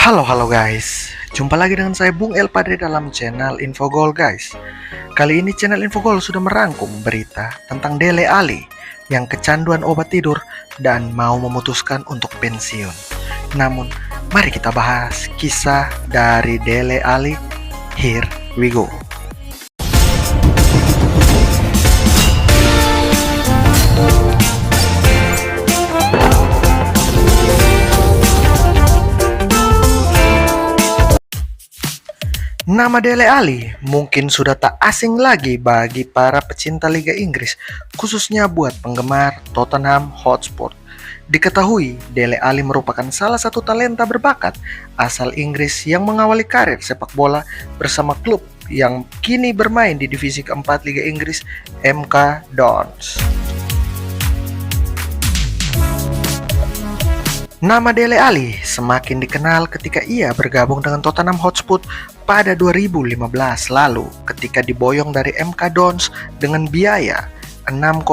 Halo guys, jumpa lagi dengan saya Bung El Padre dalam channel Infogol guys. Kali ini channel Infogol sudah merangkum berita tentang Dele Alli yang kecanduan obat tidur dan mau memutuskan untuk pensiun. Namun, mari kita bahas kisah dari Dele Alli. Here we go. Nama Dele Alli mungkin sudah tak asing lagi bagi para pecinta Liga Inggris, khususnya buat penggemar Tottenham Hotspur. Diketahui, Dele Alli merupakan salah satu talenta berbakat asal Inggris yang mengawali karir sepak bola bersama klub yang kini bermain di divisi keempat Liga Inggris, MK Dons. Nama Dele Alli semakin dikenal ketika ia bergabung dengan Tottenham Hotspur pada 2015 lalu ketika diboyong dari MK Dons dengan biaya 6,6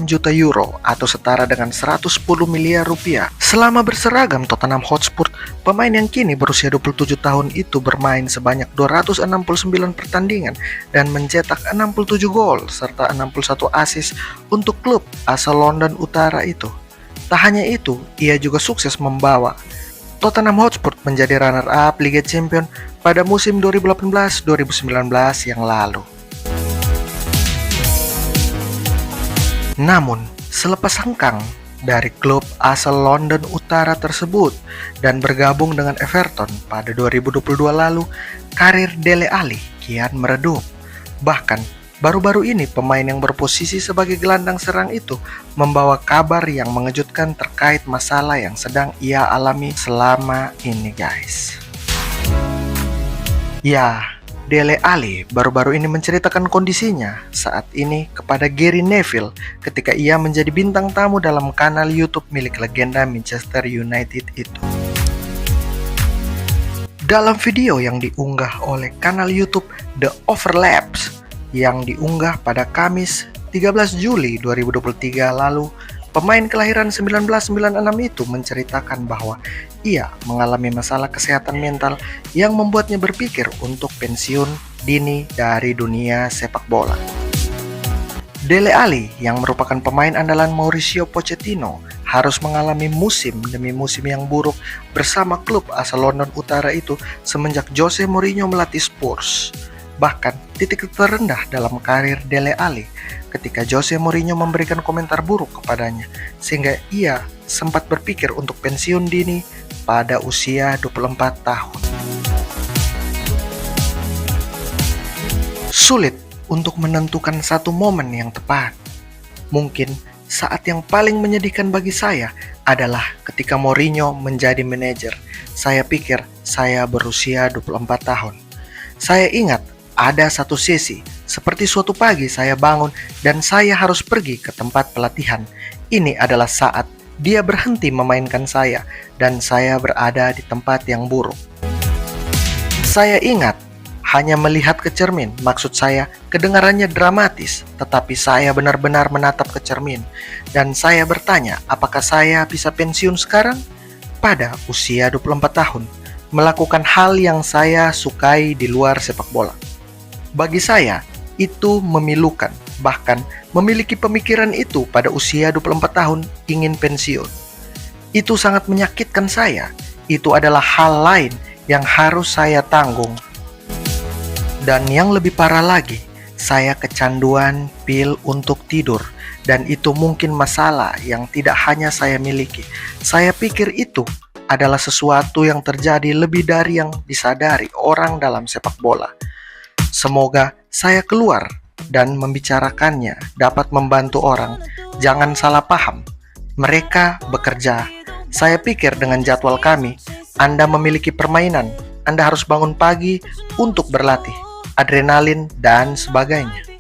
juta euro atau setara dengan 110 miliar rupiah. Selama berseragam Tottenham Hotspur, pemain yang kini berusia 27 tahun itu bermain sebanyak 269 pertandingan dan mencetak 67 gol serta 61 assist untuk klub asal London Utara itu. Tak hanya itu, ia juga sukses membawa Tottenham Hotspur menjadi runner-up Liga Champions pada musim 2018-2019 yang lalu. Namun, selepas hengkang dari klub asal London Utara tersebut dan bergabung dengan Everton pada 2022 lalu, karir Dele Alli kian meredup. Bahkan, baru-baru ini pemain yang berposisi sebagai gelandang serang itu membawa kabar yang mengejutkan terkait masalah yang sedang ia alami selama ini guys. Ya, Dele Alli baru-baru ini menceritakan kondisinya saat ini kepada Gary Neville ketika ia menjadi bintang tamu dalam kanal YouTube milik legenda Manchester United itu. Dalam video yang diunggah oleh kanal YouTube The Overlaps yang diunggah pada Kamis 13 Juli 2023 lalu, pemain kelahiran 1996 itu menceritakan bahwa ia mengalami masalah kesehatan mental yang membuatnya berpikir untuk pensiun dini dari dunia sepak bola. Dele Alli yang merupakan pemain andalan Mauricio Pochettino harus mengalami musim demi musim yang buruk bersama klub asal London Utara itu semenjak Jose Mourinho melatih Spurs. Bahkan titik terendah dalam karir Dele Alli ketika Jose Mourinho memberikan komentar buruk kepadanya sehingga ia sempat berpikir untuk pensiun dini pada usia 24 tahun. Sulit untuk menentukan satu momen yang tepat. Mungkin saat yang paling menyedihkan bagi saya adalah ketika Mourinho menjadi manajer. Saya pikir saya berusia 24 tahun. Saya ingat ada satu sesi, seperti suatu pagi saya bangun dan saya harus pergi ke tempat pelatihan. Ini adalah saat dia berhenti memainkan saya dan saya berada di tempat yang buruk. Saya ingat hanya melihat ke cermin, maksud saya kedengarannya dramatis, tetapi saya benar-benar menatap ke cermin dan saya bertanya apakah saya bisa pensiun sekarang pada usia 24 tahun, melakukan hal yang saya sukai di luar sepak bola. Bagi saya, itu memilukan, bahkan memiliki pemikiran itu pada usia 24 tahun ingin pensiun. Itu sangat menyakitkan saya, itu adalah hal lain yang harus saya tanggung. Dan yang lebih parah lagi, saya kecanduan pil untuk tidur, dan itu mungkin masalah yang tidak hanya saya miliki. Saya pikir itu adalah sesuatu yang terjadi lebih dari yang disadari orang dalam sepak bola. Semoga saya keluar dan membicarakannya dapat membantu orang. Jangan salah paham, mereka bekerja. Saya pikir dengan jadwal kami, Anda memiliki permainan. Anda harus bangun pagi untuk berlatih, adrenalin dan sebagainya.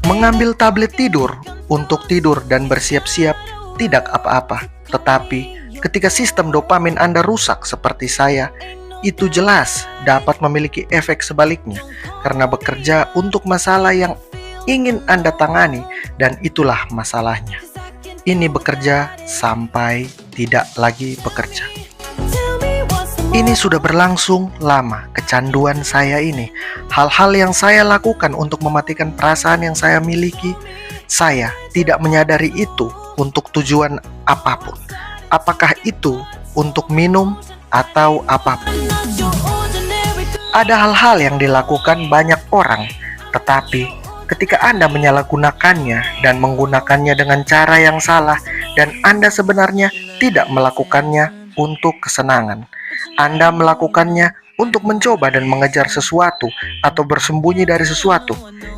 Mengambil tablet tidur untuk tidur dan bersiap-siap tidak apa-apa. Tetapi ketika sistem dopamin Anda rusak seperti saya, itu jelas dapat memiliki efek sebaliknya karena bekerja untuk masalah yang ingin Anda tangani dan itulah masalahnya. Ini bekerja sampai tidak lagi bekerja. Ini sudah berlangsung lama, kecanduan saya ini. Hal-hal yang saya lakukan untuk mematikan perasaan yang saya miliki, saya tidak menyadari itu untuk tujuan apapun. Apakah itu untuk minum atau apapun. Ada hal-hal yang dilakukan banyak orang, tetapi ketika Anda menyalahgunakannya dan menggunakannya dengan cara yang salah, dan Anda sebenarnya tidak melakukannya untuk kesenangan, Anda melakukannya untuk mencoba dan mengejar sesuatu atau bersembunyi dari sesuatu,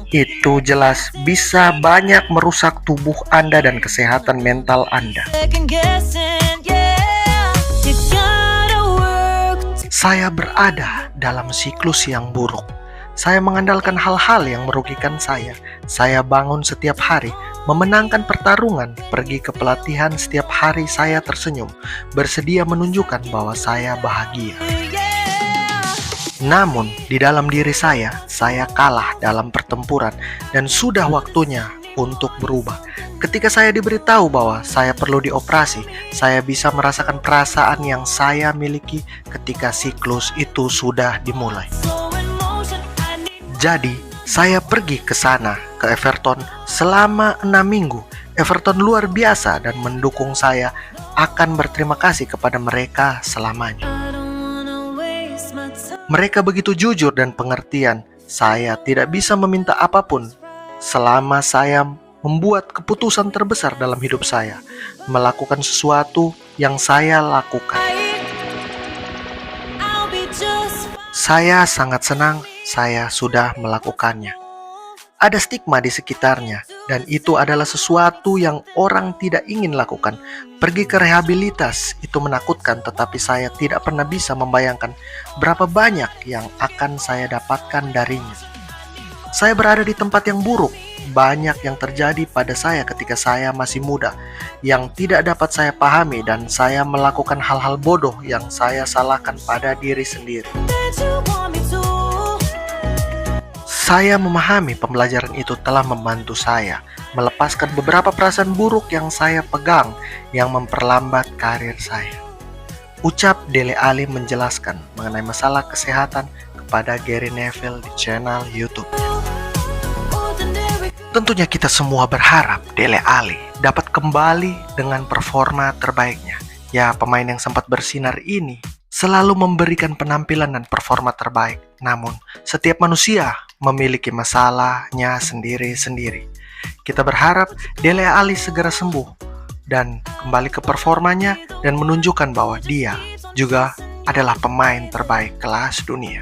itu jelas bisa banyak merusak tubuh Anda dan kesehatan mental Anda. Saya berada dalam siklus yang buruk. Saya mengandalkan hal-hal yang merugikan saya. Saya bangun setiap hari, memenangkan pertarungan, pergi ke pelatihan setiap hari saya tersenyum, bersedia menunjukkan bahwa saya bahagia. Namun, di dalam diri saya kalah dalam pertempuran dan sudah waktunya untuk berubah. Ketika saya diberitahu bahwa saya perlu dioperasi, saya bisa merasakan perasaan yang saya miliki ketika siklus itu sudah dimulai. Jadi, saya pergi ke sana, ke Everton selama 6 minggu. Everton luar biasa dan mendukung saya, akan berterima kasih kepada mereka selamanya. Mereka begitu jujur dan pengertian. Saya tidak bisa meminta apapun selama saya membuat keputusan terbesar dalam hidup saya, melakukan sesuatu yang saya lakukan. Saya sangat senang saya sudah melakukannya. Ada stigma di sekitarnya, dan itu adalah sesuatu yang orang tidak ingin lakukan. Pergi ke rehabilitas itu menakutkan, tetapi saya tidak pernah bisa membayangkan berapa banyak yang akan saya dapatkan darinya. Saya berada di tempat yang buruk. Banyak yang terjadi pada saya ketika saya masih muda, yang tidak dapat saya pahami, dan saya melakukan hal-hal bodoh yang saya salahkan pada diri sendiri. Saya memahami pembelajaran itu telah membantu saya melepaskan beberapa perasaan buruk yang saya pegang yang memperlambat karir saya. Ucap Dele Alli menjelaskan mengenai masalah kesehatan kepada Gary Neville di channel YouTube. Tentunya kita semua berharap Dele Alli dapat kembali dengan performa terbaiknya. Ya, pemain yang sempat bersinar ini selalu memberikan penampilan dan performa terbaik. Namun, setiap manusia memiliki masalahnya sendiri-sendiri. Kita berharap Dele Alli segera sembuh dan kembali ke performanya dan menunjukkan bahwa dia juga adalah pemain terbaik kelas dunia.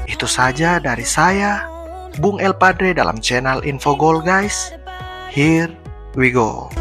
Itu saja dari saya, Bung El Padre, dalam channel Info Goal guys. Here we go.